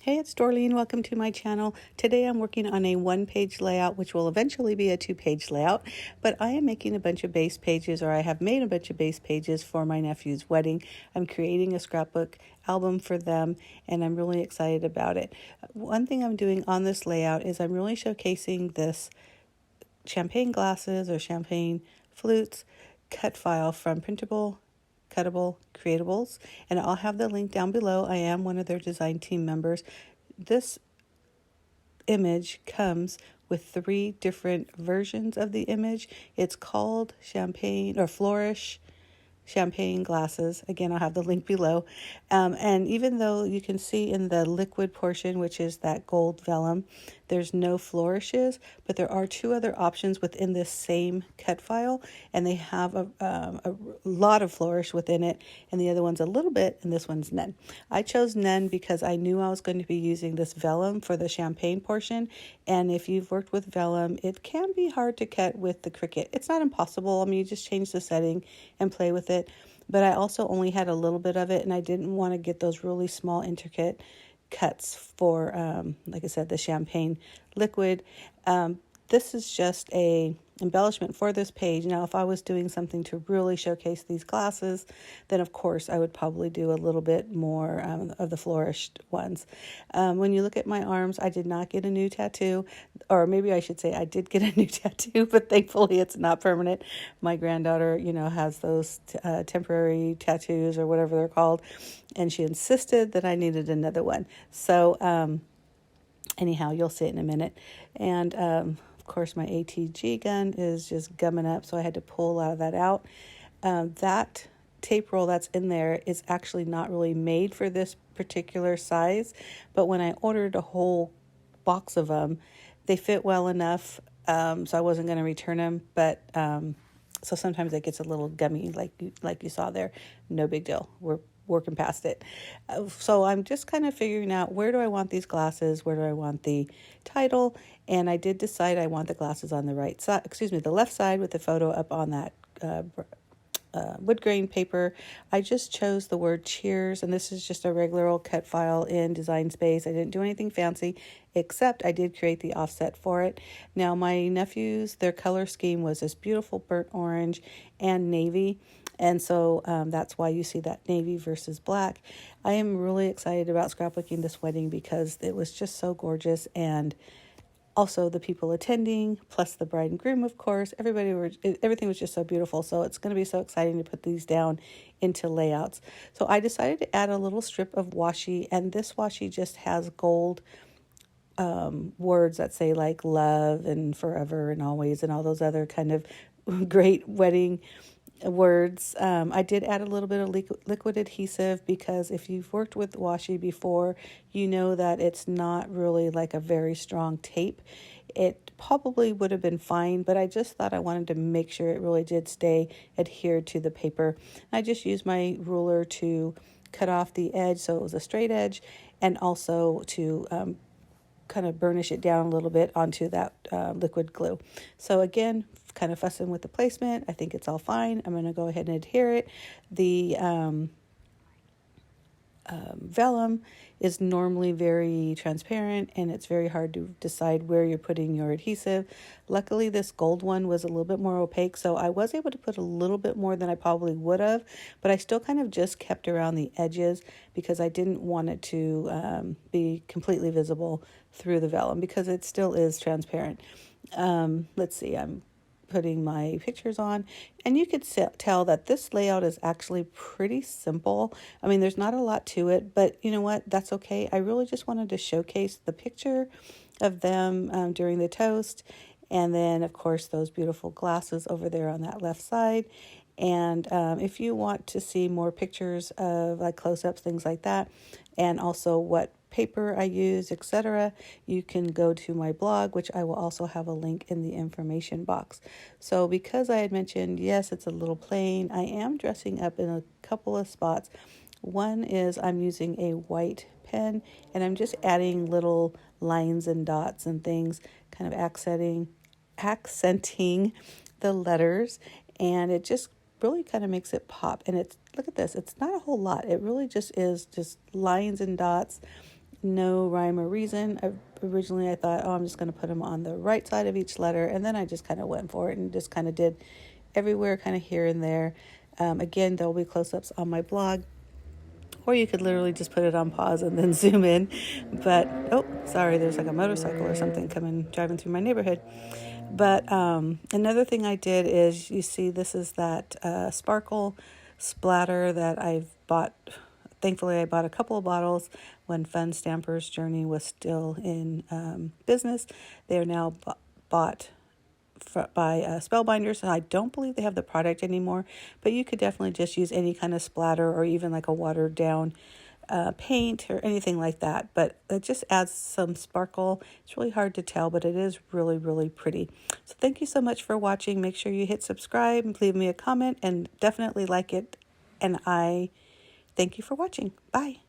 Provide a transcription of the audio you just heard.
Hey, it's Dorleen. Welcome to my channel. Today I'm working on a one-page layout, which will eventually be a two-page layout, but I am making a bunch of base pages, or I have made a bunch of base pages for my nephew's wedding. I'm creating a scrapbook album for them, and I'm really excited about it. One thing I'm doing on this layout is I'm really showcasing this champagne glasses or champagne flutes cut file from Printable Cuttable Creatables, and I'll have the link down below. I am one of their design team members. This image comes with 3 different versions of the image. It's called Champagne or Flourish Champagne Glasses. Again, I'll have the link below. And even though you can see in the liquid portion, which is that gold vellum, there's no flourishes, but there are 2 other options within this same cut file, and they have a lot of flourish within it, and the other one's a little bit, and this one's none. I chose none because I knew I was going to be using this vellum for the champagne portion, and if you've worked with vellum, it can be hard to cut with the Cricut. It's not impossible. I mean, you just change the setting and play with it, but I also only had a little bit of it, and I didn't want to get those really small, intricate cuts for, like I said, the champagne liquid. This is just a embellishment for this page. Now, if I was doing something to really showcase these glasses, then of course I would probably do a little bit more of the flourished ones. When you look at my arms, I did not get a new tattoo, or maybe I should say I did get a new tattoo, but thankfully it's not permanent. My granddaughter, has those temporary tattoos or whatever they're called, and she insisted that I needed another one. So anyhow, you'll see it in a minute. And of course, my ATG gun is just gumming up, so I had to pull a lot of that out. That tape roll that's in there is actually not really made for this particular size, but when I ordered a whole box of them, they fit well enough, so I wasn't going to return them, but so sometimes it gets a little gummy like you saw there. No big deal. We're working past it. So I'm just kind of figuring out, where do I want these glasses? Where do I want the title? And I did decide I want the glasses on the right side, the left side, with the photo up on that wood grain paper. I just chose the word cheers, and this is just a regular old cut file in Design Space. I didn't do anything fancy, except I did create the offset for it. Now, my nephews, their color scheme was this beautiful burnt orange and navy, and so that's why you see that navy versus black. I am really excited about scrapbooking this wedding because it was just so gorgeous, and also the people attending, plus the bride and groom, of course, everything was just so beautiful. So it's going to be so exciting to put these down into layouts. So I decided to add a little strip of washi, and this washi just has gold words that say like love and forever and always and all those other kind of great wedding words. I did add a little bit of liquid adhesive because if you've worked with washi before, you know that it's not really like a very strong tape. It probably would have been fine, but I just thought I wanted to make sure it really did stay adhered to the paper. I just used my ruler to cut off the edge so it was a straight edge, and also to kind of burnish it down a little bit onto that liquid glue. So again, kind of fussing with the placement. I think it's all fine. I'm going to go ahead and adhere it. The vellum is normally very transparent, and it's very hard to decide where you're putting your adhesive. Luckily, this gold one was a little bit more opaque, so I was able to put a little bit more than I probably would have, but I still kind of just kept around the edges because I didn't want it to be completely visible through the vellum because it still is transparent. Let's see, I'm putting my pictures on, and you could tell that this layout is actually pretty simple. I mean, there's not a lot to it, but you know what? That's okay. I really just wanted to showcase the picture of them during the toast, and then of course those beautiful glasses over there on that left side. And if you want to see more pictures of like close-ups, things like that, and also what paper I use, etc., you can go to my blog, which I will also have a link in the information box. So because I had mentioned, yes, it's a little plain, I am dressing up in a couple of spots. One is I'm using a white pen, and I'm just adding little lines and dots and things, kind of accenting the letters, and it just really kind of makes it pop. And look at this, it's not a whole lot. It really just is just lines and dots no rhyme or reason. Originally I thought, oh, I'm just going to put them on the right side of each letter, and then I just kind of went for it and just kind of did everywhere, kind of here and there. Again, there will be close-ups on my blog, or you could literally just put it on pause and then zoom in. But, oh, sorry, there's like a motorcycle or something driving through my neighborhood. But another thing I did is, you see, this is that sparkle splatter that I've bought. Thankfully, I bought a couple of bottles when Fun Stamper's Journey was still in business. They are now bought by Spellbinders, and I don't believe they have the product anymore, but you could definitely just use any kind of splatter or even like a watered down paint or anything like that, but it just adds some sparkle. It's really hard to tell, but it is really, really pretty. So thank you so much for watching. Make sure you hit subscribe and leave me a comment, and definitely like it, and I thank you for watching. Bye.